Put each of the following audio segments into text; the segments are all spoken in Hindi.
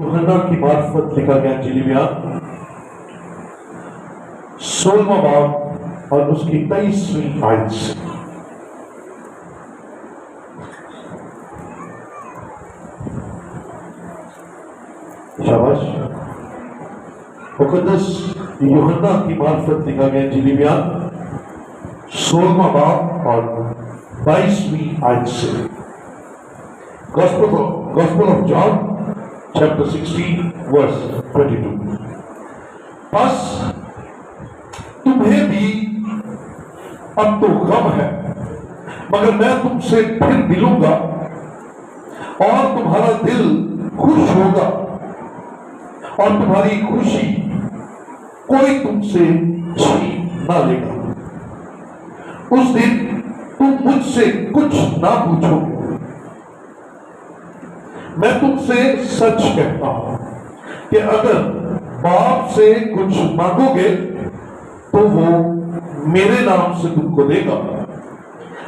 यूहन्ना की मार्फत लिखा गया इंजील बयान 16वां बाब और उसकी 23वीं आयत से। शाबाश। मुकद्दस यूहन्ना की मार्फत लिखा गया इंजील बयान 16वां बाब और 22वीं आयत से। Gospel of John chapter 16 verse 22। बस तुम्हें भी अब तो गम है, मगर मैं तुमसे फिर मिलूंगा और तुम्हारा दिल खुश होगा और तुम्हारी खुशी कोई तुमसे छीन ना लेगा। उस दिन तुम मुझसे कुछ ना पूछोगे। मैं तुमसे सच कहता हूं कि अगर बाप से कुछ मांगोगे तो वो मेरे नाम से तुमको देगा।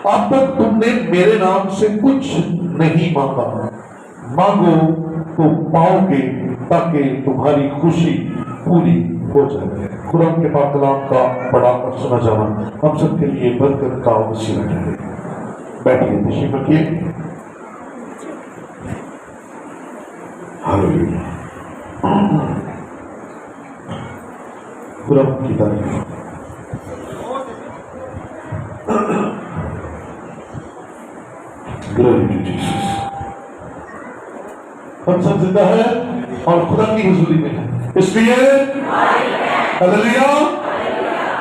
अब तक तुमने मेरे नाम से कुछ नहीं मांगा, मांगो तो पाओगे ताकि तुम्हारी खुशी पूरी हो जाए। खुदा के पाक कलाम का बड़ा और सुना जाना हम सबके लिए बरकत का वसीला है। बैठिए, तशरीफ रखिए। हालेलुया। खुदा की तारीफ। Glory to Jesus. हम सब जिंदा है और खुदा की हुजूरी में है, इसलिए हालेलुया।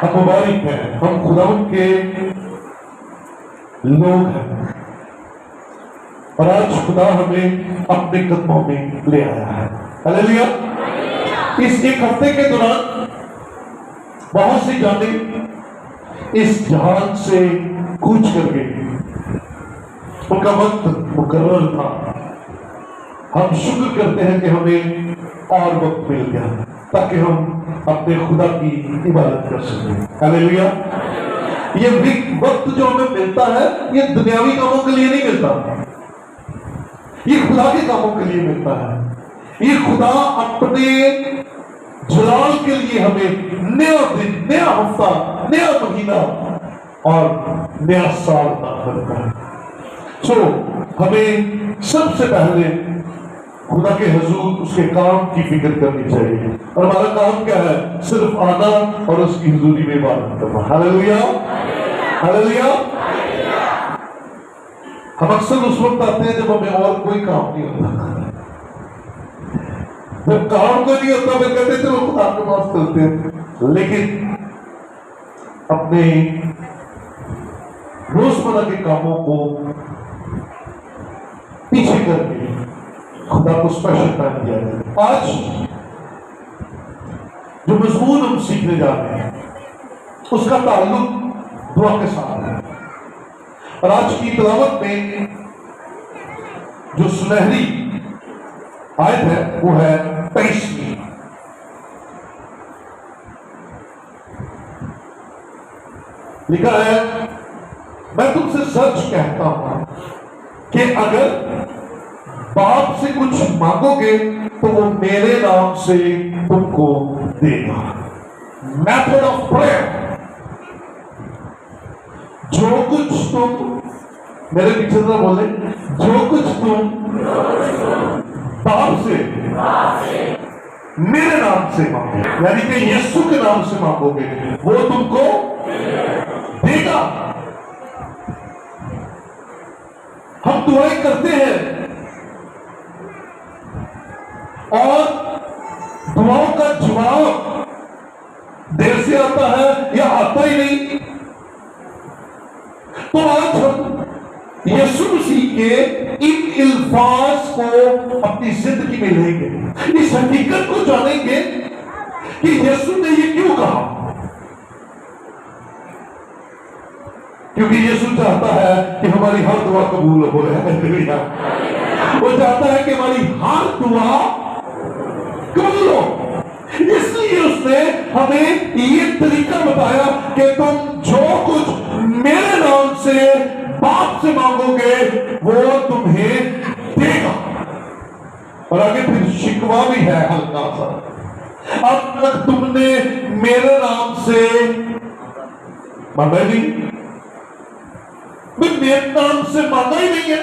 हम मुबारक हैं, हम खुदा के लोग हैं और आज खुदा हमें अपने कदमों में ले आया है। हालेलुया। इस एक हफ्ते के दौरान बहुत सी जानें इस जहान से कूच कर गई। उनका वक्त मुकर्रर था। हम शुक्र करते हैं कि हमें और वक्त मिल गया ताकि हम अपने खुदा की इबादत कर सकें। हालेलुया। ये वक्त जो हमें मिलता है ये दुनियावी कामों के लिए नहीं मिलता, ये खुदा के कामों के लिए मिलता है। ये खुदा अपने जलाल के लिए हमें नया दिन, नया हफ्ता, नया महीना और नया साल करता है। हमें सबसे पहले खुदा के हुजूर उसके काम की फिक्र करनी चाहिए और हमारा काम क्या है? सिर्फ आना और उसकी हुजूरी में इबादत करना। Hallelujah, hallelujah. हम अक्सर उस वक्त आते हैं जब हमें और कोई काम नहीं होता। जब काम कोई नहीं होता फिर कहते चलो खुदा के पास चलते हैं, लेकिन अपने रोजमर्रा के कामों को पीछे करके खुदा को स्पेशल टाइम दिया जाए। आज जो मजमून हम सीखने जा रहे हैं उसका ताल्लुक दुआ के साथ है और आज की तिलावत में जो सुनहरी आयत है वो है 23वीं। लिखा है, मैं तुमसे सच कहता हूं कि अगर बाप से कुछ मांगोगे तो वो मेरे नाम से तुमको देगा। मेथड ऑफ प्रेयर, जो कुछ तुम, मेरे पीछे से बोले, जो कुछ तुम बाप से मेरे नाम से मांगोगे, यानी कि यीशु के नाम से मांगोगे, वो तुमको देगा। हम दुआएं करते हैं और दुआओं का जवाब देर से आता है या आता ही नहीं। तो आज हम यीशु मसीह के इन इल्फाज को अपनी जिंदगी में लेंगे, इस हकीकत को जानेंगे कि यीशु ने ये क्यों कहा। क्योंकि यीशु चाहता है कि हमारी हर दुआ कबूल हो रहे हैं। वो चाहता है कि हमारी हर दुआ कबूल हो, इसलिए उसने हमें ये तरीका बताया कि तुम जो कुछ मेरे नाम से बाप से मांगोगे वो तुम्हें देगा। और आगे फिर शिकवा भी है हल्का सा, अब तक तुमने मेरे नाम से माना ही नहीं, मेरे नाम से माना ही नहीं है।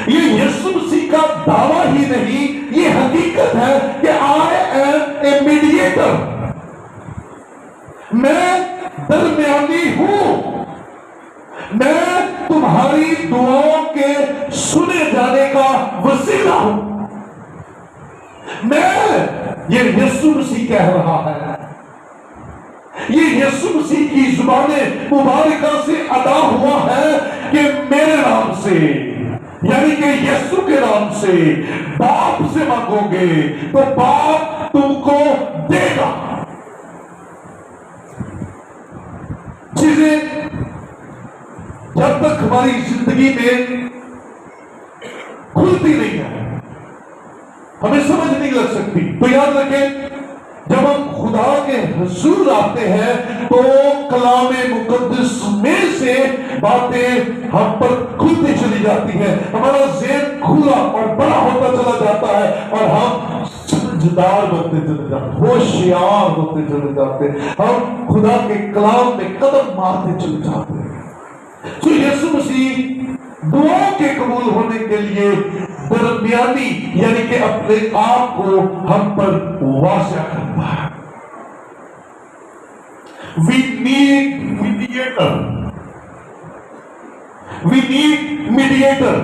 ये यीशु मसीह का दावा ही नहीं, ये हकीकत है कि आई एम ए मीडिएटर, मैं दरमियानी हूं, मैं तुम्हारी दुआओं के सुने जाने का वसीला हूं। ये यीशु मसीह कह रहा है, ये यीशु मसीह की जुबाने मुबारका से अदा हुआ है कि मेरे नाम से, यानी कि यीशु के नाम से बाप से मांगोगे तो बाप तुमको देगा। चीजें जब तक हमारी जिंदगी में खुलती नहीं है, हमें समझ नहीं लग सकती। तो याद रखें, जब हम खुदा के हुजूर आते हैं तो कलामे मुकद्दस में से बातें हम पर खुलती चली जाती हैं, हमारा ज़हन खुला और बड़ा होता चला जाता है और हम समझदार बनते चले जाते, होशियार होते चले जाते, हम खुदा के कलाम में कदम मारते चले जाते हैं। तो यीशु मसीह दुआओं के कबूल होने के लिए दरमियानी, यानी कि अपने आप को हम पर वाज़िह करता है। We need mediator. We need mediator.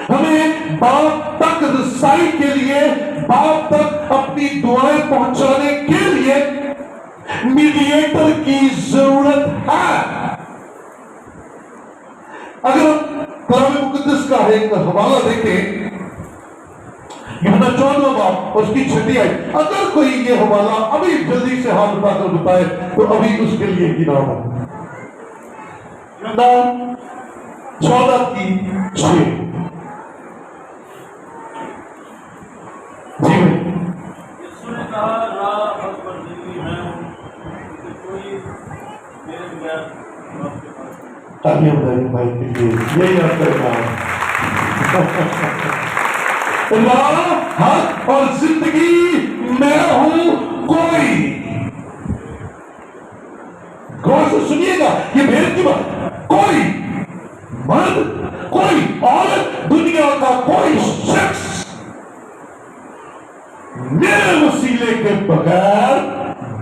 हमें बाप तक रसाई के लिए, बाप तक अपनी दुआएं पहुंचाने के लिए मीडिएटर की जरूरत है। अगर हम कलाम मुकद्दस का एक हवाला देखें, यूहन्ना 14वां बाब उसकी 6 आयत, अगर कोई ये हवाला अभी जल्दी से हाथ उठाकर बताए तो अभी उसके लिए की नाम है। यूहन्ना 14:6। जी भाई। यीशु ने कहा, राह हक पर जिंदगी मैं हूं, कोई मेरे बगैर बाप के पास नहीं। तालियां बजाइए भाई के लिए, यही आपका नाम। राह हक और जिंदगी मैं हूं, कोई, गौर से सुनिएगा, ये भेद की बात, कोई मर्द, कोई औरत, दुनिया का कोई शख्स मेरे वसीले के बगैर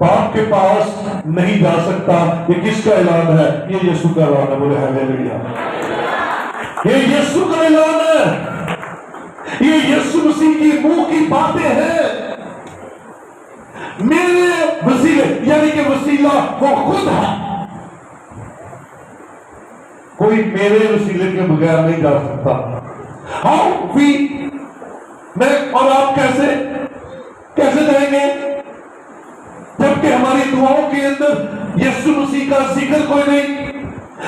बाप के पास नहीं जा सकता। ये किसका ऐलान है? ये यीशु का ऐलान है। बोले हालेलुया। ये यीशु का ऐलान है, ये यीशु मसीह की मुंह की बातें हैं। मेरे वसीले, यानी कि वसीला वो खुद है, कोई मेरे वसीले के बगैर नहीं जा सकता। हाउ वी, मैं और आप कैसे जाएंगे जबकि हमारी दुआओं के अंदर यीशु मसीह का जिक्र कोई नहीं।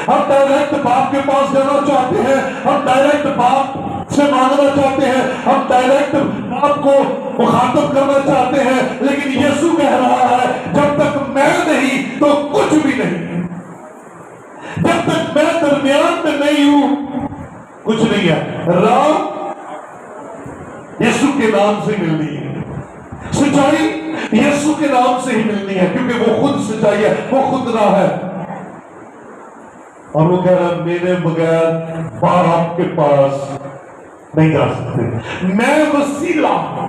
हम डायरेक्ट बाप के पास जाना चाहते हैं, हम डायरेक्ट बाप से मांगना चाहते हैं, हम डायरेक्ट बाप को मुखातब करना चाहते हैं, लेकिन यीशु कह रहा है जब तक मैं नहीं तो कुछ भी नहीं, जब तक मैं दरमियान में नहीं हूं कुछ नहीं है। राह यीशु के नाम से मिलनी है, सच्चाई यीशु के नाम से ही मिलनी है, क्योंकि वो खुद सच्चाई है, वो खुद राह है। और वो कह रहा है मेरे बगैर बाप के पास नहीं जा सकते, मैं वसीला हूं।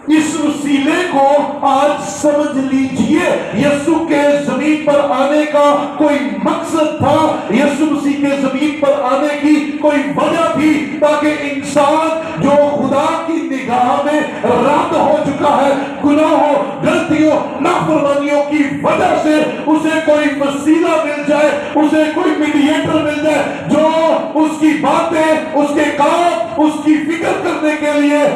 इस वसीले को आज समझ लीजिए। यीशु के जमीन पर आने का कोई मकसद था, यीशु मसीह के जमीन पर आने की कोई वजह थी, ताकि इंसान जो खुदा की निगाह में रद्द हो चुका है, गुनाहों, गलतियों, नाफरमानियों की वजह से उसे कोई वसीला मिल जाए, उसे कोई मीडिएटर मिल जाए जो उसकी बातें, उसके काम, उसकी फिक्र करने के लिए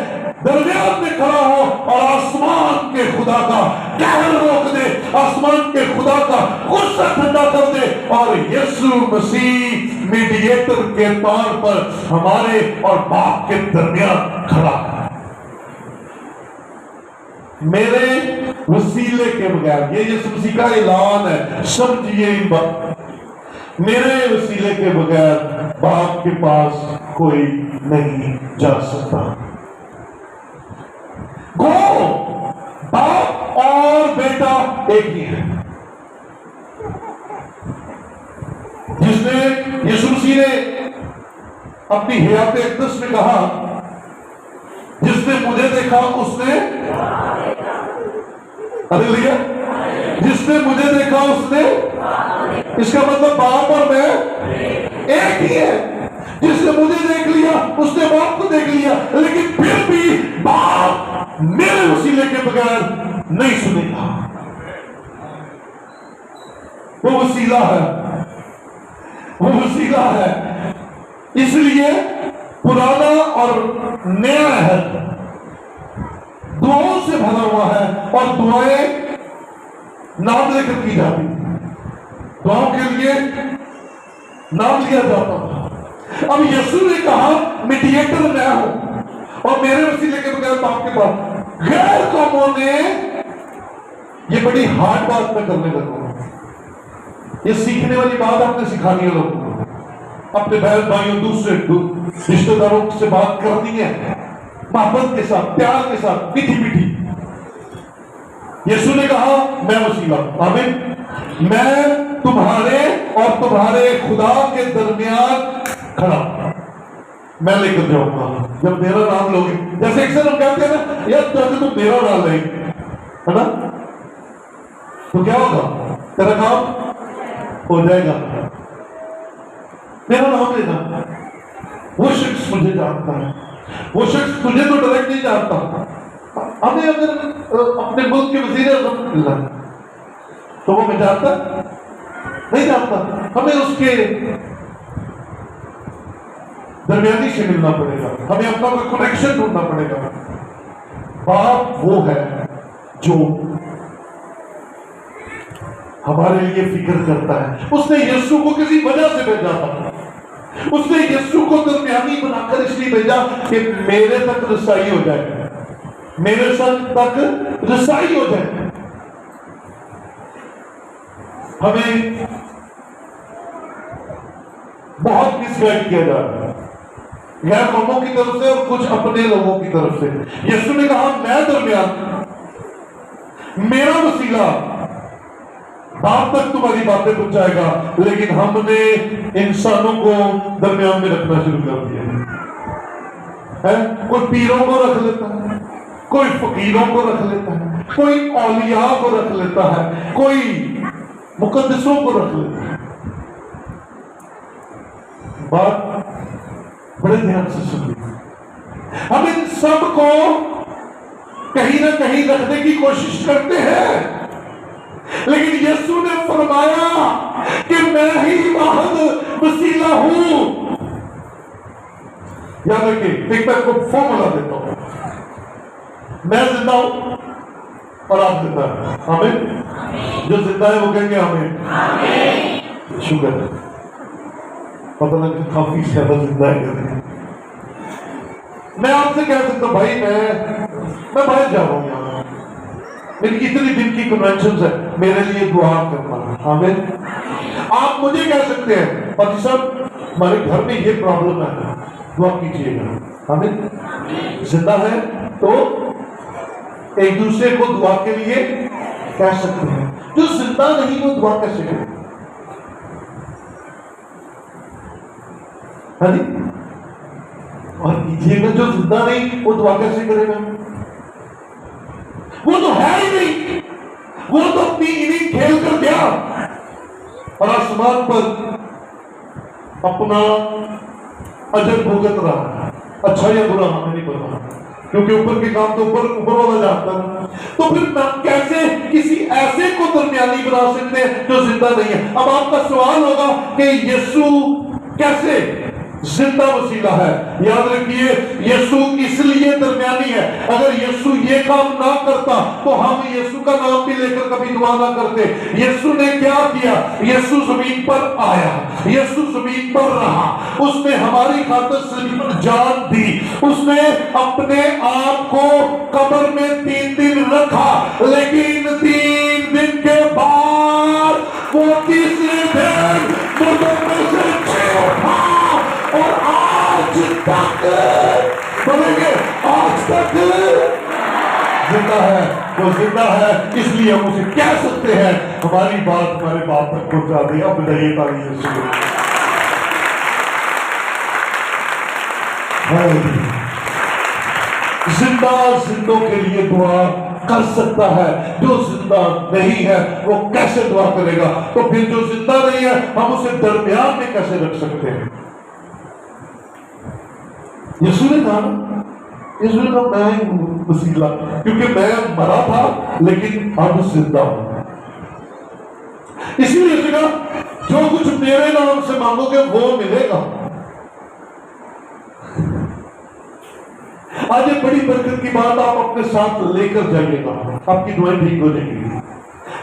दरमियान में खड़ा हो और आसमान के खुदा का कहर रोक दे, आसमान के खुदा का गुस्सा ठंडा कर दे, और यीशु मसीह मीडिएटर के तौर पर हमारे और बाप के दरमियान खड़ा है। मेरे वसीले के बगैर, ये यीशु मसीह का ऐलान है, समझिए इन बात, मेरे वसीले के बगैर बाप के पास कोई नहीं जा सकता। गो, बाप और बेटा एक ही है। जिसने यीशु मसीह ने अपनी हयात अक़दस में कहा, जिसने मुझे देखा उसने, हालेलुया, जिसने मुझे देखा उसने, इसका मतलब बाप और मैं एक ही है। जिसने मुझे देख लिया उसने बाप को देख लिया, लेकिन फिर भी बाप मेरे वसीले के बगैर नहीं सुनेगा। वो वसीला है, वो वसीला है। इसलिए पुराना और नया है दुआओं से भरा हुआ है, और दुआएं नाम लेकर की जाती, दुआओं के लिए नाम लिया जाता था। अब यीशु ने कहा मीडिएटर मैं हूं और मेरे वसीले के बगैर बाप के पास। गैर कौमों ने, ये बड़ी हार्ड बात मैं करने लगा, ये सीखने वाली बात आपने सिखानी है लोगों को। अपने बहन भाइयों दूसरे रिश्तेदारों से बात करनी है मोहब्बत के साथ, प्यार के साथ, मीठी मीठी। यीशु ने कहा मैं वसीला, आमीन, मैं तुम्हारे और तुम्हारे खुदा के दरमियान खड़ा, मैं लेकर जाऊंगा। जब मेरा नाम लोगे, जैसे अक्सर हम कहते हैं ना, यार जब तुम मेरा नाम ले, है ना, तो क्या होगा, तेरा काम हो जाएगा। मेरा नाम लेना, वो शख्स मुझे जानता है, वो शख्स तुझे तो डायरेक्ट नहीं जानता। हमें अगर अपने मुल्क के वज़ीर-ए-आज़म मिलना तो वो मैं जानता नहीं जानता, हमें उसके दरमियानी से मिलना पड़ेगा, हमें अपना कोई कनेक्शन ढूंढना पड़ेगा। बाप वो है जो हमारे लिए फिक्र करता है। उसने यीशु को किसी वजह से भेजा था, उसने यीशु को दरमियानी बनाकर इसलिए भेजा कि मेरे तक रसाई हो जाए, मेरे संग तक रसाई हो जाए। हमें बहुत मिसगाइड किया जा रहा है, गैर कौमों की तरफ से और कुछ अपने लोगों की तरफ से। यीशु ने कहा मैं दरमियान, मेरा वसीला बाप तक तुम्हारी बातें पहुंचाएगा, लेकिन हमने इंसानों को दरमियान में रखना शुरू कर दिया है। कोई पीरों को रख लेता है, कोई फकीरों को रख लेता है, कोई औलिया को रख लेता है, कोई मुकद्दसों को रख लेता है। बात बड़े ध्यान से सुनिए, हम इन सब को कहीं ना कहीं रखने की कोशिश करते हैं, लेकिन यीशु ने फरमाया कि मैं ही वाहिद वसीला हूं। याद रखिए, एक मैं आपको फॉर्मूला देता हूं, मैं जिंदा हूं और आप जिंदा हैं, आमीन। जो जिंदा है वो कहेंगे आमीन। शुक्र है, पता लगा काफी ज्यादा जिंदा है। मैं आपसे कह सकता हूं भाई मैं बाहर जा रहा हूं, यहाँ मेरी इतनी दिन की कन्वेंशन है, मेरे लिए दुआ करना, आमीन। आप मुझे कह सकते हैं पति साहब हमारे घर में ये प्रॉब्लम है, दुआ कीजिएगा, आमीन। जिंदा है तो एक दूसरे को दुआ के लिए कह सकते हैं। जो जिंदा नहीं वो दुआ कैसे करे? हाँ जी, और कीजिएगा, जो जिंदा नहीं वो दुआ कैसे करेगा? वो तो है ही नहीं, वो तो अपनी इनिंग खेल कर गया और आसमान पर अपना अजर भुगत रहा है। अच्छा या बुरा हमें नहीं पता, क्योंकि ऊपर के काम तो ऊपर वाला जानता है। तो फिर कैसे किसी ऐसे को दरमियानी बना सकते हैं जो जिंदा नहीं है? अब आपका सवाल होगा कि यीशु कैसे जिंदा वसीला है? याद रखिए, यीशु इसलिए दरमियानी है। अगर यीशु ये काम ना करता तो हम यीशु का नाम भी लेकर कभी दुआ ना करते। यीशु ने क्या किया? यीशु जमीन पर आया, यीशु जमीन पर रहा, उसने हमारी खातिर जान दी, उसने अपने आप को कब्र में 3 दिन रखा, लेकिन 3 दिन के बाद वो तीसरे दिन मुर्दों में से जी उठा और आज तक बोलेंगे आज तक जिंदा है, वो जिंदा है, इसलिए हम उसे कह सकते हैं हमारी बात हमारे बाप तक पहुंचा दी। अब बताइए ताली यीशु। जिंदा जिंदों के लिए दुआ कर सकता है, जो जिंदा नहीं है वो कैसे दुआ करेगा? तो फिर जो जिंदा नहीं है हम उसे दरमियान में कैसे रख सकते हैं? यीशु ने कहा ना, यीशु ने कहा मैं ही हूं वसीला, क्योंकि मैं मरा था लेकिन अब जिंदा हूं। इसीलिए यीशु कहा जो कुछ मेरे नाम से मांगोगे वो मिलेगा। आज ये बड़ी बरकत की बात आप अपने साथ लेकर जाइएगा, आपकी दुआएं ठीक हो जाएंगी,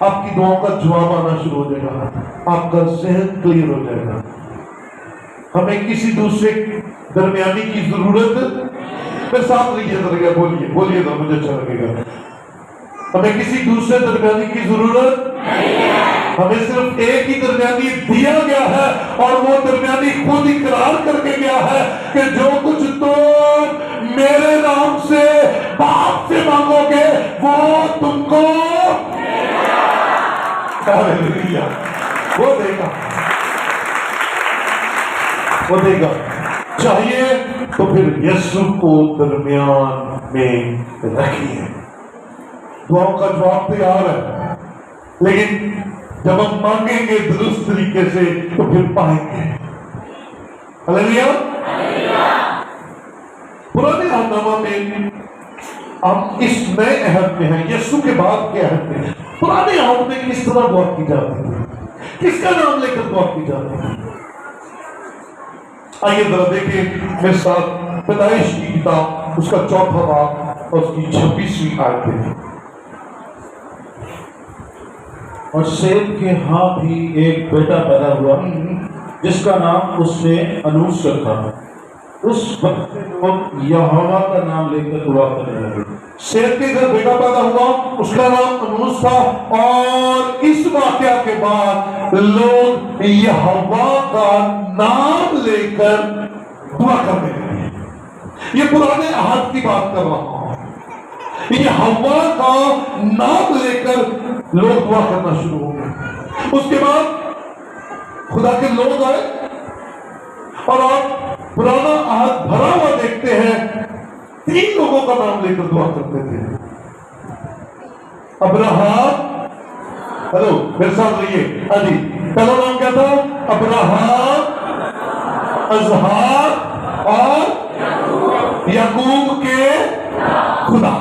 आपकी दुआओं का जवाब आना शुरू हो जाएगा, आपका जहन क्लियर हो जाएगा। हमें किसी दूसरे दरमियानी की जरूरत, मेरे साथ रहिए जरा, बोलिए बोलिए तो मुझे अच्छा लगेगा। हमें किसी दूसरे दरमियानी की जरूरत नहीं है, हमें सिर्फ एक ही दरमियानी दिया गया है और वो दरमियानी खुद इकरार करके गया है कि जो कुछ तुम मेरे नाम से बाप से मांगोगे वो तुमको हालेलुया वो देगा, वो देगा। चाहिए तो फिर यीशु को दरमियान में रखिए। दुआओं का जवाब तैयार है, लेकिन जब हम मांगेंगे दुरुस्त तरीके से तो फिर पाएंगे। हालेलुया। पुराने अहदनामा में हम इस नए अहद में हैं, यीशु के बाद के अहद में। पुराने अहद में किस तरह दुआ की जाती है, किसका नाम लेकर दुआ की जाती है? आइए जरा देखिए मेरे साथ पैदाइश की किताब उसका 4वां बाब और उसकी 26वीं आयत देखिए। और शेम के हाँ भी एक बेटा पैदा हुआ जिसका नाम उसने अनूस रखा। उस वक्त लोग यहोवा का नाम लेकर दुआ करने लगे। शेम के घर बेटा पैदा हुआ, उसका नाम अनूस था, और इस वाकया के बाद लोग यहोवा का नाम लेकर दुआ करने लगे। ये पुराने अहद की बात कर रहा हूं। यहोवा का नाम लेकर लोग दुआ करना शुरू हो गए। उसके बाद खुदा के लोग आए और आप पुराना अहद भरा हुआ देखते हैं, 3 लोगों का नाम लेकर दुआ करते थे। अब्राहम, हेलो मेरे साथ रहिए, अली पहला नाम क्या था? अब्राहम, अजहार और याकूब के खुदा।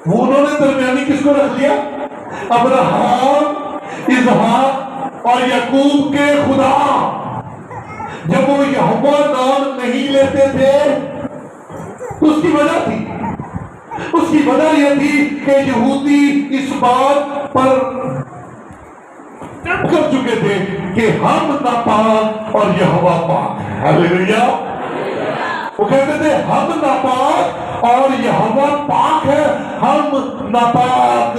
वो उन्होंने दरमियानी किसको रख लिया? अब्राहम, इसहाक और याकूब के खुदा। जब वो यहोवा नाम नहीं लेते थे तो उसकी वजह थी, उसकी वजह यह थी कि यहूदी इस बात पर कर चुके थे कि हम नापाक और यहोवा पाक है। हालेलुया। वो कहते थे हम नापाक और यहोवा पाक है, हम नापाक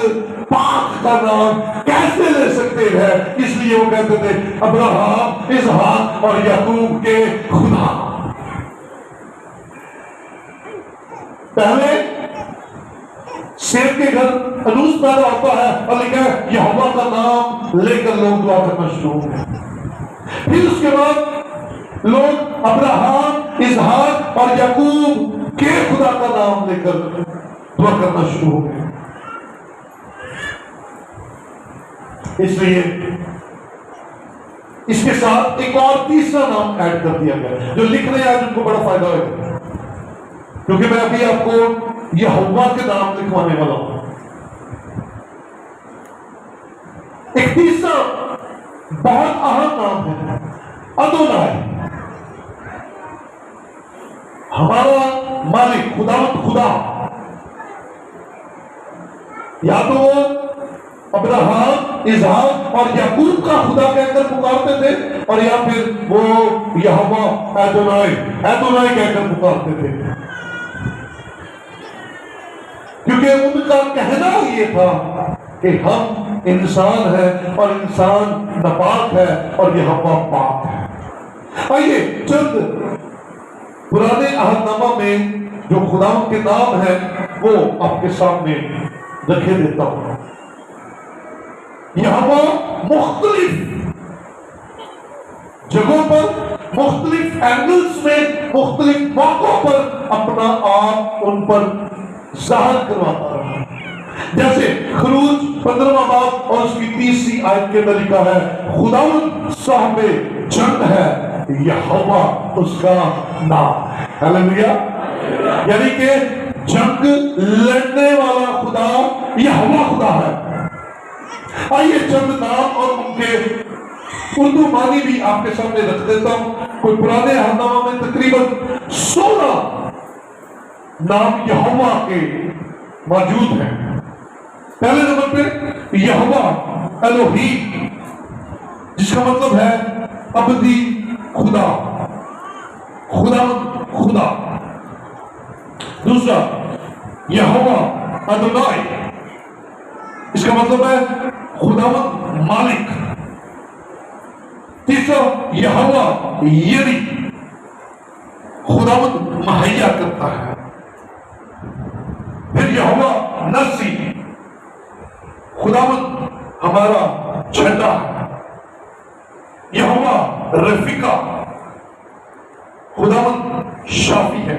पाक का नाम कैसे ले सकते हैं? इसलिए वो कहते थे अब्राहम, इसहाक और याकूब के खुदा। पहले शेर के घर अनूस पैदा होता है और लिखा है यहोवा का नाम लेकर लोग दुआ करना शुरू हो गए। फिर उसके बाद लोग अब्राहम, इसहाक और याकूब के खुदा का नाम लेकर दुआ करना शुरू हो गए। इसलिए इसके साथ एक और तीसरा नाम ऐड कर दिया गया। जो लिख रहे हैं आज उनको बड़ा फायदा होगा, क्योंकि मैं अभी आपको यहोवा के नाम लिखवाने वाला हूं। एक तीसरा बहुत अहम नाम है अदोनाई। हमारा मालिक खुदा, या तो वो अब्राहम, इसहाक और याकूब का खुदा कहकर पुकारते थे, और या फिर वो यहोवा अदोनाई कहकर पुकारते थे, क्योंकि उनका कहना ये था कि हम इंसान हैं और इंसान नापाक है और यहोवा पाक है। आइए चंद पुराने अहदनामा में जो खुदा के नाम है वो आपके सामने रखे देता हूं। यहां मुख्तलिफ जगहों पर, मुख्तलिफ एंगल्स में, मुख्तलिफ मौकों पर अपना आप उन पर जाहिर करवाता रहा। जैसे खरूज 15वां बाब और उसकी 30वीं आयत के अंदर लिखा है, खुदावंद साहबे जंग है, यहोवा उसका नाम है। हालेलुया। यानी कि जंग लड़ने वाला खुदा यहोवा खुदा है। आइए चंद नाम और उनके उर्दू मानी भी आपके सामने रख देता हूं। कोई पुराने अहदनामा में तकरीबन 16 नाम यहोवा के मौजूद हैं। पहले नंबर पे यहोवा एलोहीम, जिसका मतलब है अबदी खुदा, खुदा खुदा। दूसरा यहोवा अदोनाई, इसका मतलब है खुदावंद मालिक। तीसरा यहोवा यरी, खुदावंद मुहैया करता है। फिर यहोवा नसी, खुदावंद हमारा झंडा है। यहोवा रफीका, खुदावंद शाफी है।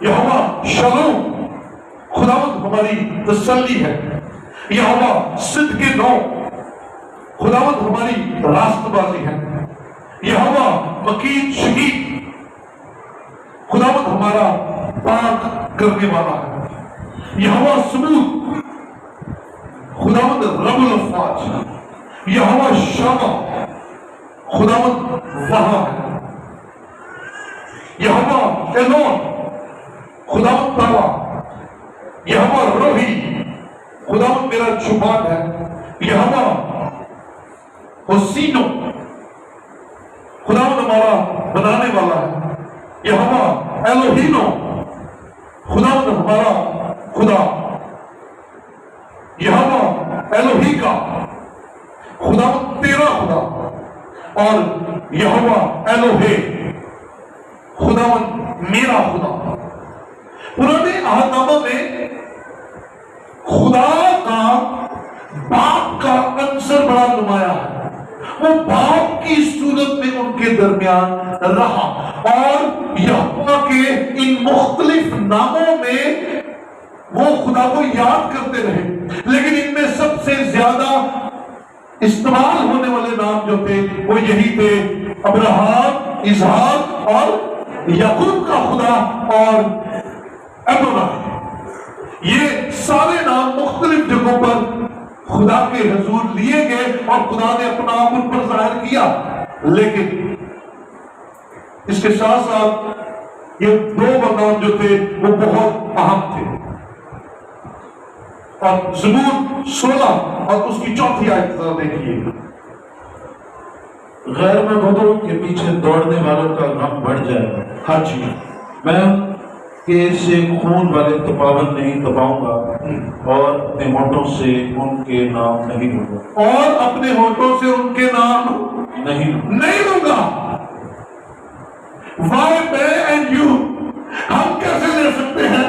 यहोवा शलोम, खुदावंद हमारी तसल्ली है। यहोवा सिद्के नौ, खुदावंद हमारी रास्तबाजी है। यहोवा वकील शहीद, खुदावंद हमारा पाक करने वाला है। यहोवा सबूत, खुदावंद रबुल अफवाज। यहोवा शामा, खुदावंद वहां है। यहोवा एलोन, खुदावंद तावा। यहोवा रोही, खुदावंद मेरा जुबान है। यहोवा हुसीनो, खुदावंद हमारा बनाने वाला है। यहोवा एलोहीनो, खुदावंद हमारा खुदा। यहोवा एलोहीका, खुदावंद तेरा खुदा। और यहोवा एलोहे, खुदावंद मेरा खुदा। पुराने अहदनामा में खुदा का बाप का अंसर बड़ा नुमाया है। वो बाप की सूरत में उनके दरमियान रहा और यहोवा के इन मुख्तलिफ नामों में वो खुदा को याद करते रहे। लेकिन इनमें सबसे ज्यादा इस्तेमाल होने वाले नाम जो थे वो यही थे, अब्राहम, इसहाक और याकूब का खुदा और अदोनाई। ये सारे नाम मुख्तलिफ जगहों पर खुदा के हुजूर लिए गए और खुदा ने अपना आप उन पर जाहिर किया। लेकिन इसके साथ साथ ये दो नाम जो थे वो बहुत अहम थे। और ज़बूर 16 और उसकी 4थी आयत देखिए, गैर मर्दों के पीछे दौड़ने वालों का गम बढ़ जाएगा। हाँ जी, मैं के से खून वाले तपावन नहीं तपाऊंगा और अपने होठों से उनके नाम नहीं लूंगा। और अपने होठों से उनके नाम नहीं लूंगा। वाई मैं एंड यू, हम कैसे ले सकते हैं?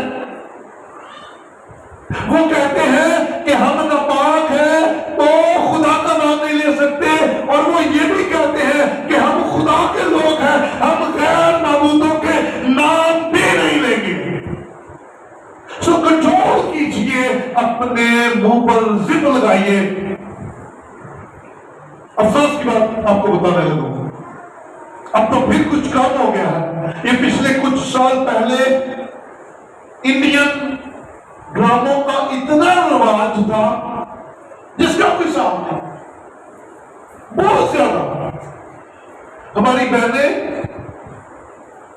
वो कहते हैं कि हम नापाक हैं तो खुदा का नाम नहीं ले सकते, और वो ये भी कहते हैं कि हम खुदा के लोग हैं, हम गैर माबूदों के नाम भी नहीं लेंगे। सो कंट्रोल कीजिए, अपने मुंह पर जिप लगाइए। अफसोस की बात आपको बताने लगूंगा, अब तो फिर कुछ कम हो गया है। ये पिछले कुछ साल पहले इंडियन ड्रामों का इतना रिवाज था जिसका कोई साथ नहीं, बहुत ज्यादा। हमारी बहनें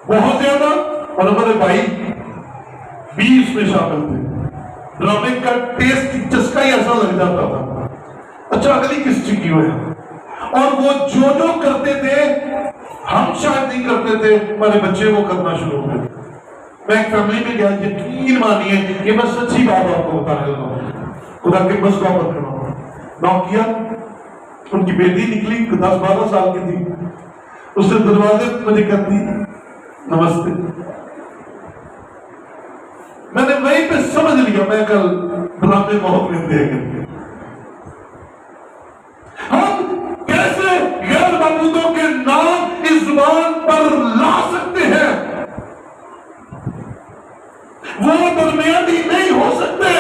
बहुत ज्यादा और हमारे भाई भी इसमें शामिल थे। ड्रामे का टेस्ट चस्का ही ऐसा लग जाता था, अच्छा अगली किस्ती की हुई। और वो जो करते थे हम शायद नहीं करते थे, हमारे बच्चे वो करना शुरू हो गए। मैं एक फैमिली में गया, यकीन मानिए कि मैं सच्ची बात आपको बताने लगा हूं, खुदा के बस का नॉक किया, उनकी बेटी निकली 10-12 साल की थी। उसने दरवाजे पे मुझे कर दी नमस्ते। मैंने वहीं पे समझ लिया मैं कल ड्रामे बहुत लेते हैं। हम कैसे गैर मौजूदों के नाम इस जुबान पर ला सकते हैं? वो दरमियानी नहीं हो सकते।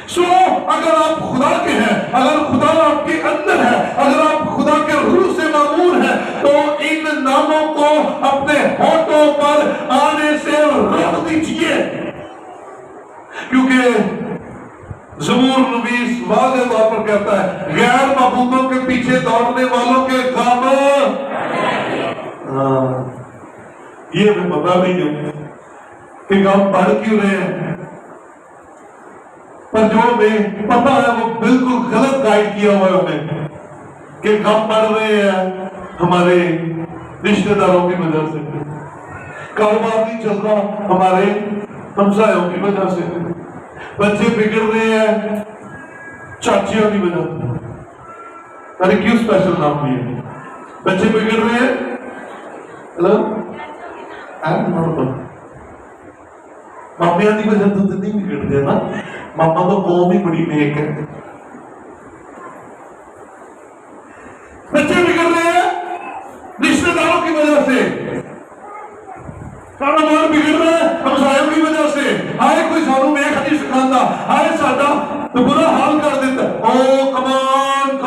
सो अगर आप खुदा के हैं, अगर खुदा आपके अंदर है, अगर आप खुदा के रूह से मामूर हैं, तो इन नामों को अपने होठों पर आने से रोक दीजिए। क्योंकि ज़बूर नबीस वाज़े तौर पर कहता है, गैर माबूदों के पीछे दौड़ने वालों के काम ये हमें पता नहीं है कि काम बढ़ क्यों रहे हैं, पर जो हमें पता है वो बिल्कुल गलत गाइड किया हुआ है हमें कि गम बढ़ रहे हैं हमारे रिश्तेदारों की वजह से, कारोबार नहीं चल रहा हमारे हमसायों की वजह से, बच्चे बिगड़ रहे हैं चाचियों की वजह से। अरे क्यों स्पेशल नाम दिए? बच्चे बिगड़ रहे हैं, हेलो मामिया की वजह तो नहीं बिगड़ते ना, मामा तो कौम ही बड़ी नेक है। बच्चे बिगड़ रहे हैं रिश्तेदारों की वजह से, कारोबार बिगड़ रहा है हमसायों की वजह से, आए कोई सानू वेख नहीं सिखाता, आए साडा तो बुरा हाल कर देता। Oh come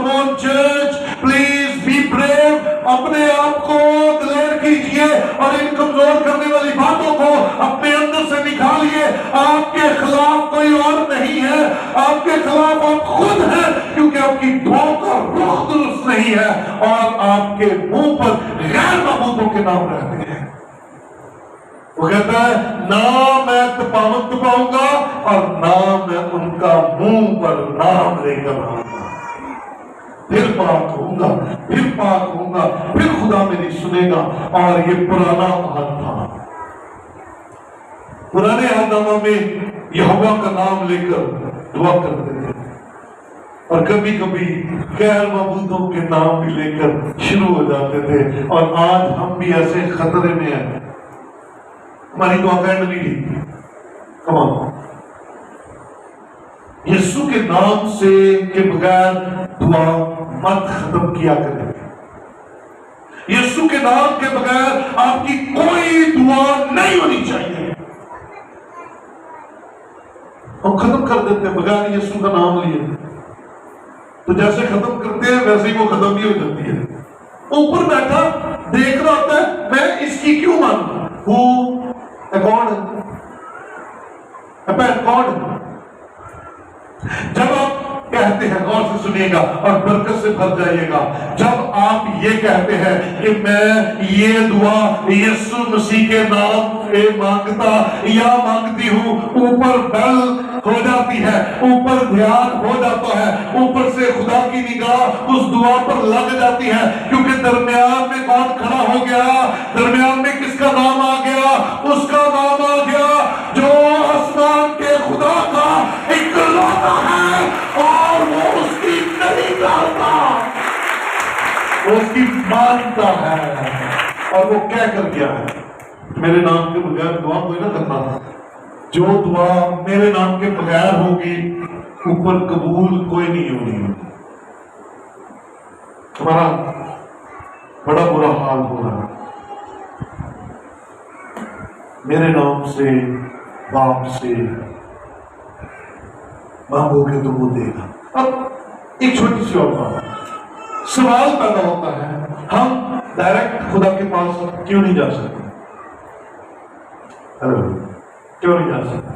on church, please be brave, अपने आप को दिलेर कीजिए और इन कमजोर करने वाली बातों को अपने अंदर से निकालिए। आपके खिलाफ कोई और नहीं है, आपके खिलाफ आप खुद हैं, क्योंकि आपकी दुआओं का रुख दुरुस्त नहीं है और आपके मुंह पर गैर मबूदों के नाम रहते हैं। वो कहता है ना मैं तपावत तपाऊंगा और ना मैं उनका मुंह पर नाम लेकर आऊंगा, फिर पाक होऊंगा, फिर पाक होऊंगा, फिर खुदा मेरी सुनेगा। और ये पुराना आहद था, पुराने अहदनामा में यहोवा का नाम लेकर दुआ करते थे और कभी कभी गैर मबूदों के नाम भी लेकर शुरू हो जाते थे। और आज हम भी ऐसे खतरे में हैं, हमारी दुआ कैंड नहीं ली। कमाल, यीशु के नाम से के बगैर दुआ मत खत्म किया करें। यीशु के नाम के बगैर आपकी कोई दुआ नहीं होनी चाहिए। हम खत्म कर देते हैं बगैर यीशु का नाम लिए, तो जैसे खत्म करते हैं वैसे ही वो खत्म भी हो जाती है। ऊपर बैठा देख रहा होता है मैं इसकी क्यों मानूं, हूं कौन कौन। जब आप कहते हैं, गौर से सुनिएगा और बरकत से भर जाइएगा, जब आप ये कहते हैं कि मैं ये दुआ यीशु मसीह के नाम से मांगता या मांगती हूं, ऊपर बेल हो जाती है, ऊपर ध्यान हो जाता है, ऊपर से खुदा की निगाह उस दुआ पर लग जाती है। क्योंकि दरमियान में कौन खड़ा हो गया, दरमियान में किसका नाम आ गया, उसका नाम आ गया जो आसमान के खुदा का इकलौता है और वो उसकी नहीं डालता, वो उसकी मानता है। और वो क्या कर गया है, मेरे नाम के बगैर दुआ कोई ना करना, जो दुआ मेरे नाम के बगैर होगी ऊपर कबूल कोई नहीं होगी। हमारा बड़ा बुरा हाल हो रहा है, मेरे नाम से बाप से मांगोगे तो वो देगा। अब एक छोटी सी और बात, सवाल पैदा होता है, हम डायरेक्ट खुदा के पास क्यों नहीं जा सकते? हेलो, क्यों नहीं जा सकते?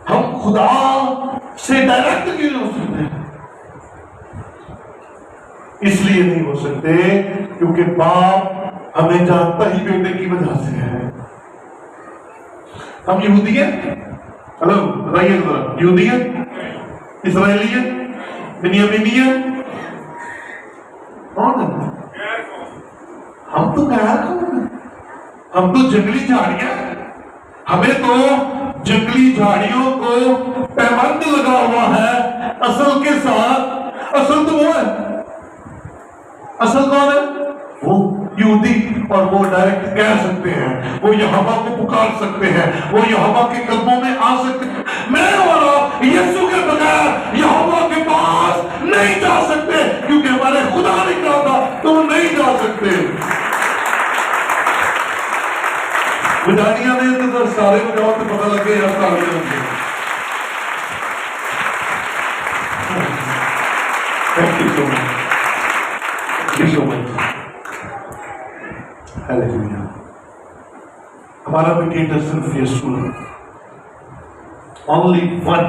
हम खुदा से डायरेक्ट क्यों नहीं हो सकते? इसलिए नहीं हो सकते क्योंकि बाप हमें जानता ही बेटे की वजह से है। हम यहूदी हैं, हेलो बताइए जरा, यहूदी हैं, इस्राएली हैं, बिन्यामीनी हैं, कौन है? हम तो गैर कौन है? हम तो जंगली झाड़ियां, हमें तो जंगली झाड़ियों को पैबंद लगा हुआ है असल के साथ, असल तो वो है, असल कौन है? वो यहूदी। और वो डायरेक्ट कह सकते हैं, वो यहोवा को पुकार सकते हैं, वो यहोवा के कदमों में आ सकते हैं। मैं और आप यीशु के बगैर यहोवा के पास नहीं जा सकते, क्योंकि हमारे खुदा ने कहा था तो वो नहीं जा सकते। बजानिया ने तो सारे बजाओ तो पता लगे thank you so much, thank you so much. Hallelujah. हमारा विकेटर सिर्फ यीशु है, ओनली वन,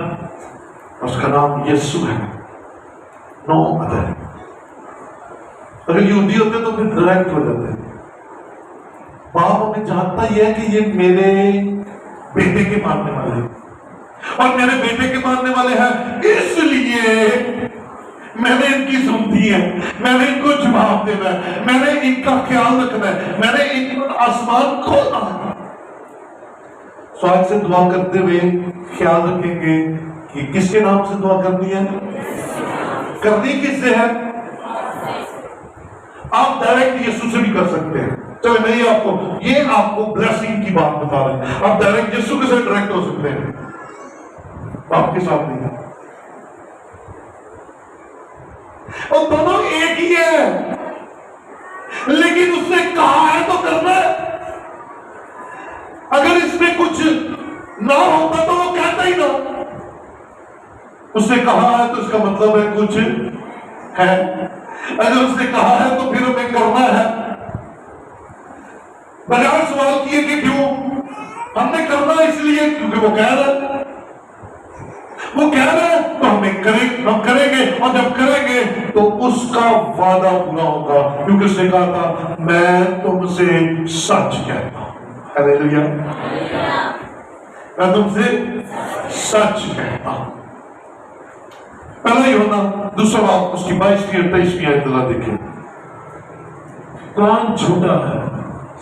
उसका नाम यीशु है, नो अदर। अगर यहूदी होते तो फिर डायरेक्ट हो जाते। बाप हमें जानता ही है कि ये मेरे बेटे के मानने वाले हैं, और मेरे बेटे के मानने वाले हैं, इसलिए मैंने इनकी सुनती है, मैंने इनको जवाब देना है, मैंने इनका ख्याल रखना है, मैंने इनको आसमान खोलना है। सो आज से दुआ करते हुए ख्याल रखेंगे कि किसके नाम से दुआ करनी है, करनी किससे है। आप डायरेक्ट यीशु से भी कर सकते हैं। चलो नहीं, आपको ब्लेसिंग की बात बता रहे हैं। आप डायरेक्ट यीशु के साथ डायरेक्ट हो सकते हैं, आपके साथ नहीं है। और दोनों एक ही है, लेकिन उसने कहा है तो करना है। अगर इसमें कुछ ना होता तो वो कहता ही ना। उसने कहा है तो इसका मतलब है कुछ है। अगर उसने कहा है तो फिर हमें करना है। बजाय सवाल किए कि क्यों, हमने करना इसलिए क्योंकि वो कह रहा है, वो कह रहा है तो हम करेंगे, और जब करेंगे तो उसका वादा पूरा होगा, क्योंकि उसने कहा था मैं तुमसे सच कहता हूं। हालेलुया। मैं तुमसे सच कहता हूं। पहला यूहन्ना दूसरा बाब उसकी 22वीं और 23वीं आयत देखें। कौन झूठा है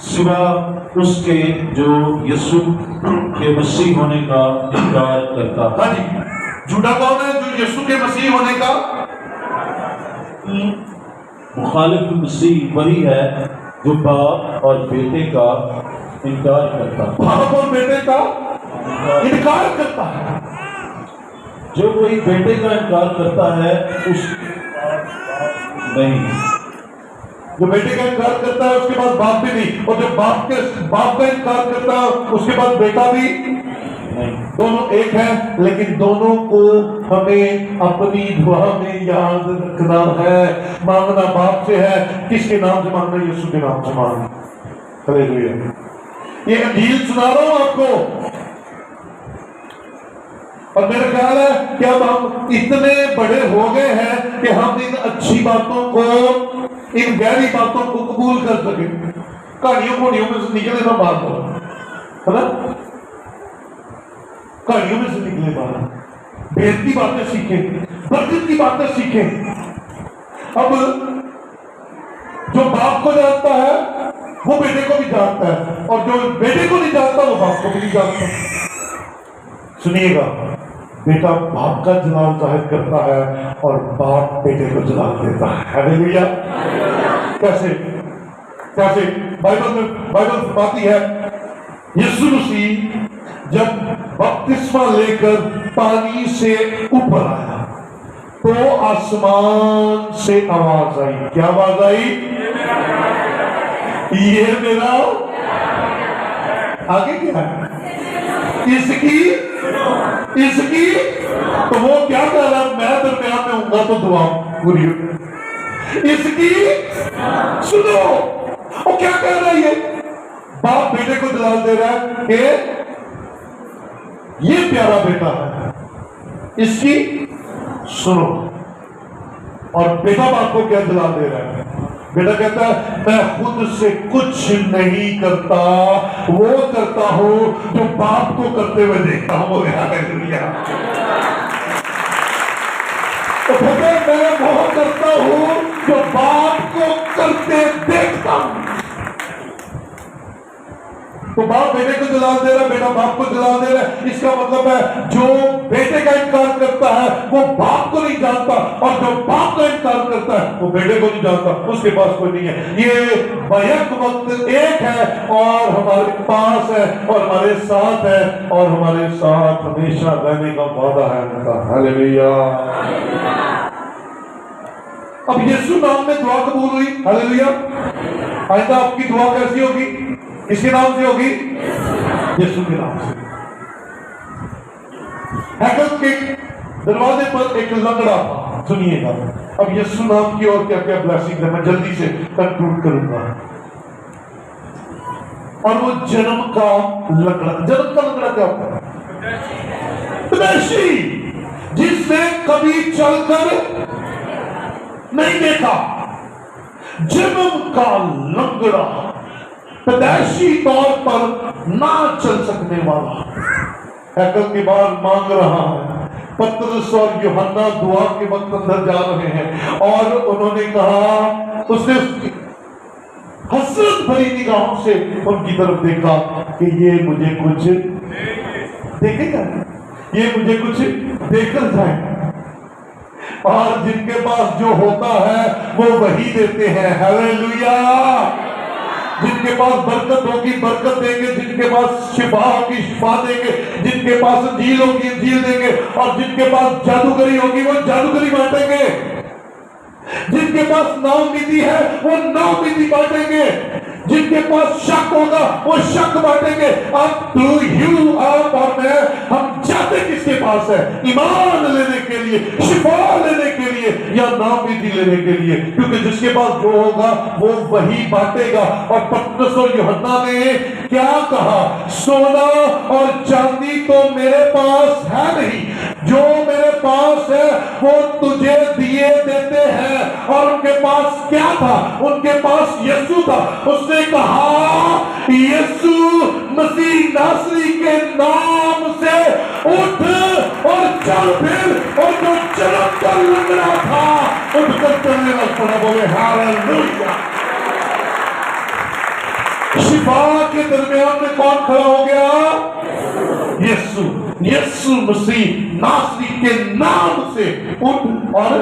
सिवा उसके जो यीशु के मसीह होने का इनकार करता है। हाँ जी, झूठा कौन है? जो यीशु के मसीह होने का मुखालिफ मसीह वही है जो बाप और बेटे का इनकार करता है। बाप और बेटे का इनकार करता है। जो कोई बेटे का इनकार करता है उस नहीं, जो बेटे का इनकार करता है उसके बाद बाप भी नहीं, और जो बाप का इनकार करता है उसके बाद बेटा भी नहीं। दोनों एक है, लेकिन दोनों को हमें अपनी दुआ में याद रखना है। मांगना बाप से है। किसके नाम से मांगना? यीशु के नाम से मांगना। हालेलुया। ये अंजील सुना रहा हूं आपको, और मेरा ख्याल है कि अब हम इतने बड़े हो गए हैं कि हम इन अच्छी बातों को, इन गहरी बातों को कबूल कर सके। कहानियों में से निकले ना बात हो, है ना? कहानियों में से निकले बात, भेद की बातें सीखें, बरकत की बातें सीखें। अब जो बाप को जानता है वो बेटे को भी जानता है, और जो बेटे को नहीं जानता वो बाप को भी नहीं जानता। सुनिएगा, बेटा बाप का जलाल जाहिर करता है और बाप बेटे को जलाल देता है। हालेलुया। कैसे कैसे? बाइबल बताती है, यीशु मसीह जब बपतिस्मा लेकर पानी से ऊपर आया तो आसमान से आवाज आई। क्या आवाज आई? ये मेरा, आगे क्या है? इसकी तो वो क्या कह रहा है? मैं दरम्यान में हूंगा तो दुआ पूरी होगी। इसकी सुनो, वो क्या कह रहा है? ये बाप बेटे को जलाल दे रहा है कि ये प्यारा बेटा है, इसकी सुनो। और बेटा बाप को क्या जलाल दे रहा है? बेटा कहता है मैं खुद से कुछ नहीं करता, वो करता हूं जो बाप को करते हुए देखता हूं। हालेलुया। तो कहता मैं वो करता हूं जो बाप को करते देखता हूं। तो बाप बेटे को जलाल दे रहा है, बेटा बाप को जलाल दे रहा है। इसका मतलब है जो बेटे का इनकार करता है वो बाप को नहीं जानता, और जो बाप का इनकार करता है वो बेटे को नहीं जानता, उसके पास कोई नहीं है। ये बैक वक्त एक है और हमारे पास है और हमारे साथ है और हमारे साथ हमेशा रहने का वादा है उनका। हालेलुया। अब यीशु नाम में दुआ कबूल हुई। हालेलुया। आइंदा आपकी दुआ कैसी होगी? किसके नाम से होगी? यीशु के नाम से। हैकल के दरवाजे पर एक लंगड़ा था, सुनिएगा। अब यीशु नाम की और क्या क्या ब्लेसिंग है मैं जल्दी से कंक्लूड करूंगा। और वो जन्म का लंगड़ा क्या होता है? विदेशी, जिसने कभी चलकर नहीं देखा, जन्म का लंगड़ा, पैदाइशी तौर पर ना चल सकने वाला, हैकल के बाहर मांग रहा है। पतरस और यूहन्ना दुआ के वक्त अंदर जा रहे हैं और उन्होंने कहा, उसने हसरत भरी निगाहों से उनकी तरफ देखा कि ये मुझे कुछ देखेगा, ये मुझे कुछ देकर जाए। और जिनके पास जो होता है वो वही देते हैं। हालेलुया। जिनके पास बरकत होगी बरकत देंगे, जिनके पास शिफा होगी शिफा देंगे, जिनके पास झील होगी झील देंगे, और जिनके पास जादूगरी होगी वो जादूगरी बांटेंगे, जिनके पास नाउमीदी है वो नाउमीदी बांटेंगे, जिनके पास शक होगा वो शक बांटेंगे। अब तू यू आप और मैं, हम जाते किसके पास है? ईमान लेने के लिए, शिफा लेने के लिए, या नाउमीदी लेने के लिए, क्योंकि जिसके पास जो होगा वो वही बांटेगा। और पतरस और यूहन्ना ने क्या कहा? सोना और चांदी तो मेरे पास है नहीं, जो मेरे पास है वो तुझे दिए देते हैं। और उनके पास क्या था? उनके पास यीशु था। उसने कहा, यीशु मसीह नासरी के नाम से उठ और चल फिर। और जो जन्म का लंगड़ा था उठकर चलने लग पड़ा। बोले हालेलुया। शिफा के दरमियान में कौन खड़ा हो गया? यीशु। यीशु मसीह नासरी के नाम से उठ और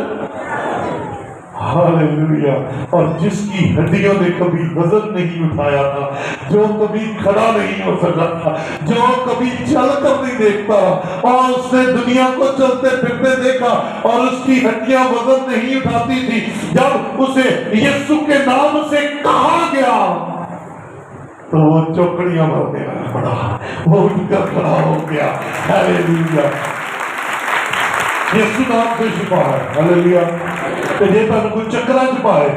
हालेलुया। और जिसकी हड्डियों ने कभी वजन नहीं उठाया था, जो कभी खड़ा नहीं हो सका था, जो कभी चल कर नहीं देखता, और उसने दुनिया को चलते फिरते देखा और उसकी हड्डियां वजन नहीं उठाती थी, जब उसे यीशु के नाम से कहा गया तो वो चौकड़ियां भरने लगा पड़ा, वो उठकर खड़ा हो गया। हालेलुया। यीशु नाम से शिफा है। हालेलुया। ਤੇ ਜੇ ਤੁਹਾਨੂੰ ਕੋਈ ਚੱਕਰਾਂ 'ਚ ਪਾਏ,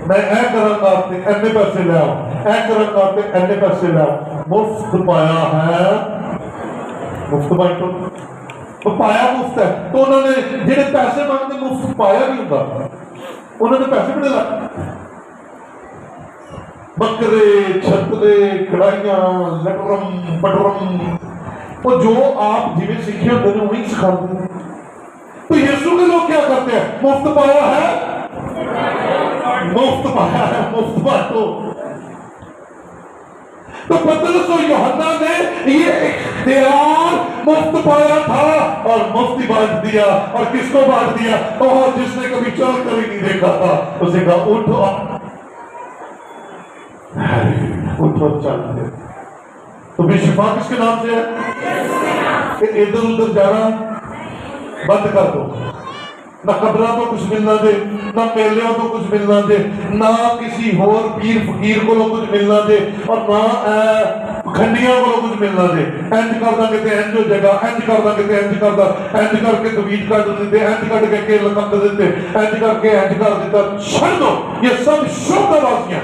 ਮੈਂ ਇਹ ਕਰਾਂਗਾ ਤੇ ਇੰਨੇ ਪੈਸੇ ਲੈ ਆਓ, ਇਹ ਕਰਾਂਗਾ ਤੇ ਇੰਨੇ ਪੈਸੇ ਲੈ ਆਓ, ਮੁਫਤ ਪਾਇਆ ਹੈ, ਮੁਫਤ ਬਾਂਟੋ, तो पाया मुफ्त है। तो उन्होंने जेडे पैसे मांगते मुफ्त पाया नहीं होता, उन्होंने पैसे भी लाए, बकरे छतरे कढ़ाइया लटरम पटरम, तो जो आप जिन्हें सीखे होते हैं वही सिखाते हैं। तो यीशु के लोग क्या करते हैं? मुफ्त पाया है, मुफ्त पाया है, मुफ्त बांटो। तो पतरस और यूहन्ना ने ये इख्तियार मुफ्त पाया था और मुफ्त बांट दिया। और किसको बांट दिया? और जिसने कभी चल कर ही नहीं देखा था, उसे कहा उठो उठो चल। तो भी शिफा किसके नाम से है? इधर उधर जाना बंद कर दो। ना कब्र तो कुछ मिलना दे, ना मेले तो कुछ मिलना दे, ना किसी होर पीर फकीर को कुछ मिलना दे, और ना खंडिया को कुछ मिलना दे। इंज कर दा किते इंज हो जाएगा, इंज कर दा किते इंज कर दा, इंज करके तवीज काट देते, इंज कट के केल कट देते, इंज करके इंज कर देता। छोड़ दो, ये सब शोकबाजियां।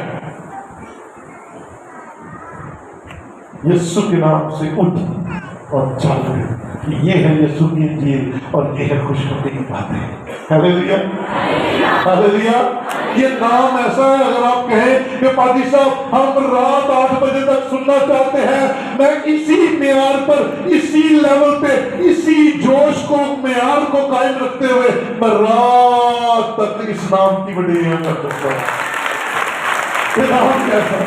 यीशु के नाम से उठ और चल। ये है यीशु की इंजील और ये है खुशखबरी की बातें। हालेलुया। हालेलुया। ये नाम ऐसा है, अगर आप कहें कि पादी साहब हम रात 8 बजे तक सुनना चाहते हैं, मैं इसी मेयार पर, इसी लेवल पे, इसी जोश को, मेयार को कायम रखते हुए मैं रात तक इस नाम की बड़ाई कर सकता हूं। ये नाम कैसा?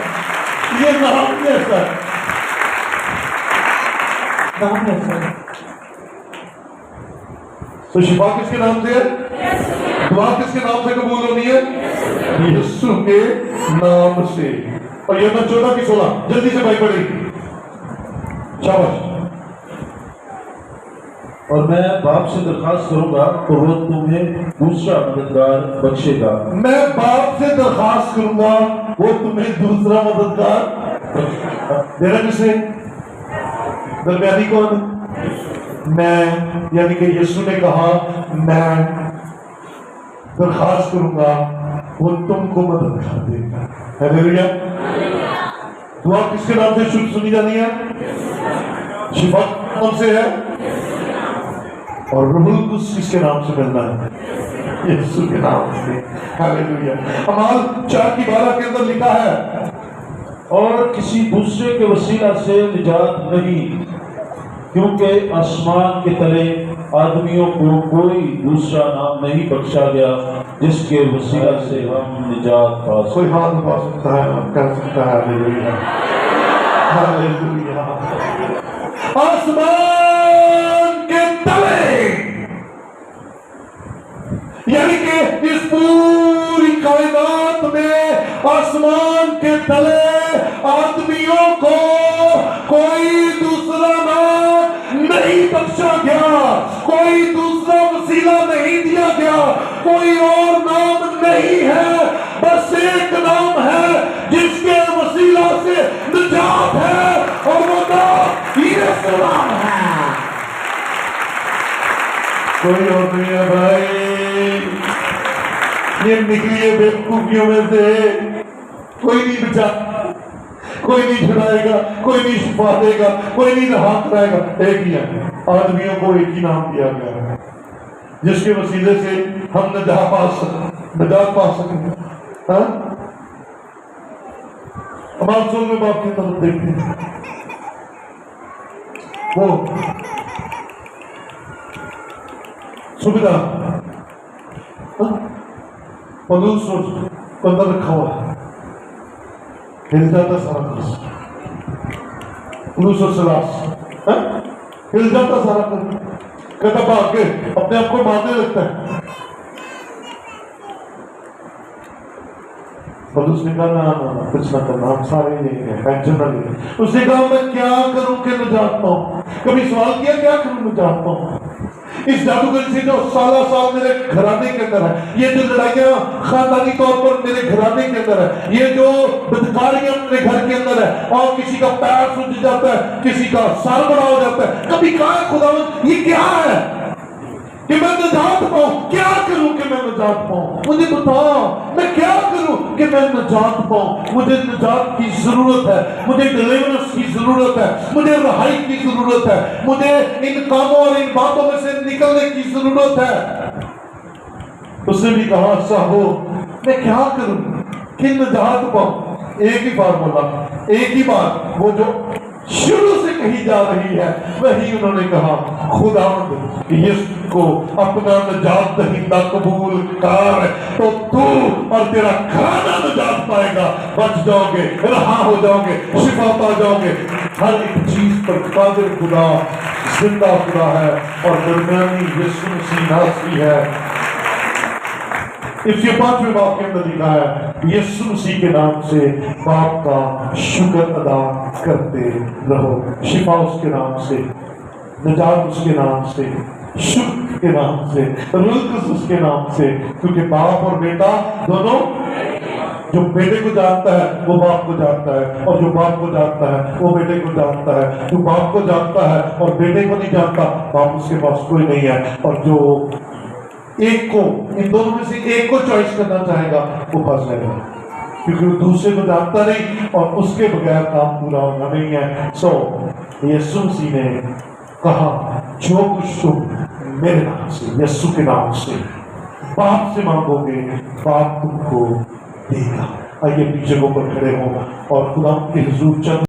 ये नाम कैसा है? नाम कैसा है? तो शिफा किसके नाम से है? दुआ किसके नाम से कबूल होनी है? यीशु के नाम से। और यह 14 की 16 जल्दी से भाई पढ़ी, शाबाश। और मैं बाप से दरखास्त करूंगा तो वो तुम्हें दूसरा मददगार बख्शेगा। मैं बाप से दरखास्त करूंगा, वो तुम्हें दूसरा मददगार देना किसे? दरमियानी कौन? मैं, यानी कि यीशु ने कहा मैं दरखास्त करूंगा, वो तुमको मददगार देगा। हालेलुया। दुआ किसके नाम से शुभ सुनी जानी है? शिफा नाम से है। और रूहुल कुद्स किसके नाम से मिलना है? यीशु के नाम से। हालेलुया। अमाल 4:12 के अंदर लिखा है, और किसी दूसरे के वसीला से निजात नहीं, क्योंकि आसमान के तले आदमियों को कोई दूसरा नाम नहीं बख्शा गया जिसके वसीला से हम निजात पा सकें। कोई हाथ उठा सकता है और कह सकता है हालेलुया, हालेलुया। आसमान के तले, यानी कि इस पूरी कायनात में आसमान के तले आदमियों को कोई दूसरा नाम नहीं बख्शा गया, कोई दूसरा वसीला नहीं दिया गया, कोई और नाम नहीं है, बस एक नाम है जिसके वसीला से निजात है, और वो नाम यीशु नाम है। कोई और नहीं है भाई। ये निकली बेवकूफियों में से कोई नहीं बचा, कोई नहीं छुड़ाएगा, कोई नहीं छुपा देगा, कोई नहीं हाथ कराएगा। एक ही है, आदमियों को एक ही नाम दिया गया है जिसके वसीले से हम निजात पा सकें। हाँ, हमारे सोल में बाप की तरफ देखते हैं, वो सुविधा पलूस अंदर रखा हुआ है, हिल जाता सारा कुछ, पलूस और सलास हिल जाता सारा कुछ, कहता भाग के अपने आप को मारने लगता है। पलूस ने कहा ना कुछ ना करना, हम सारे नहीं है, टेंशन ना ले। उसने कहा मैं क्या करूं कि निजात पाऊं? कभी सवाल किया क्या करूं निजात पाऊं? इस जादूगर से जो साल मेरे घराने के अंदर है, ये जो लड़ाइयां खानदानी तौर पर मेरे घराने के अंदर है, ये जो बदकारियां मेरे घर के अंदर है, और किसी का पैर सूज जाता है, किसी का सर बड़ा हो जाता है, कभी कहा है खुदावंद ये क्या है कि मैं निजात पाऊं? क्या करूं कि मैं निजात पाऊं? मुझे बताओ मैं क्या करूं कि मैं निजात पाऊं? मुझे निजात की जरूरत है, मुझे डिलीवरेंस की जरूरत है, मुझे रिहाई की जरूरत है, मुझे इन कामों और इन बातों में से निकलने की जरूरत है। उसने भी कहा साहब मैं क्या करूं कि निजात पाऊं? एक ही फार्मूला, एक ही बात, वो जो शुरू से कही जा रही है वही उन्होंने कहा, खुदावंद यीशु अपना निजात दहिंदा कबूल कर तो तू और तेरा घराना निजात पाएगा, बच जाओगे, रहा हो जाओगे, शिफा पा जाओगे। हर एक चीज पर कादिर खुदा, जिंदा खुदा है, और दरमियानी यीशु मसीह नासरी है। इसके 5वें बाप के अंदर लिखा है, यीशु मसीह के नाम से बाप का शुक्र अदा करते रहो। शिफा उसके नाम से, निजात उसके नाम से, शुक्र के नाम से, रुल्क उसके नाम से, क्योंकि बाप और बेटा दोनों, जो बेटे को जानता है वो बाप को जानता है, और जो बाप को जानता है वो बेटे को जानता है। जो बाप को जानता है और बेटे को नहीं जानता, बाप उसके पास कोई नहीं है। और जो एक को, इन दोनों में से एक को चॉइस करना चाहेगा वो फंस जाएगा, क्योंकि वो दूसरे को जानता नहीं और उसके बगैर काम पूरा होना नहीं है। सो यीशु मसीह ने कहा जो कुछ तुम मेरे नाम से, यीशु के नाम से बाप से मांगोगे बाप तुमको देगा। आइए पीछे को खड़े हो और खुदा के हुजूर चंद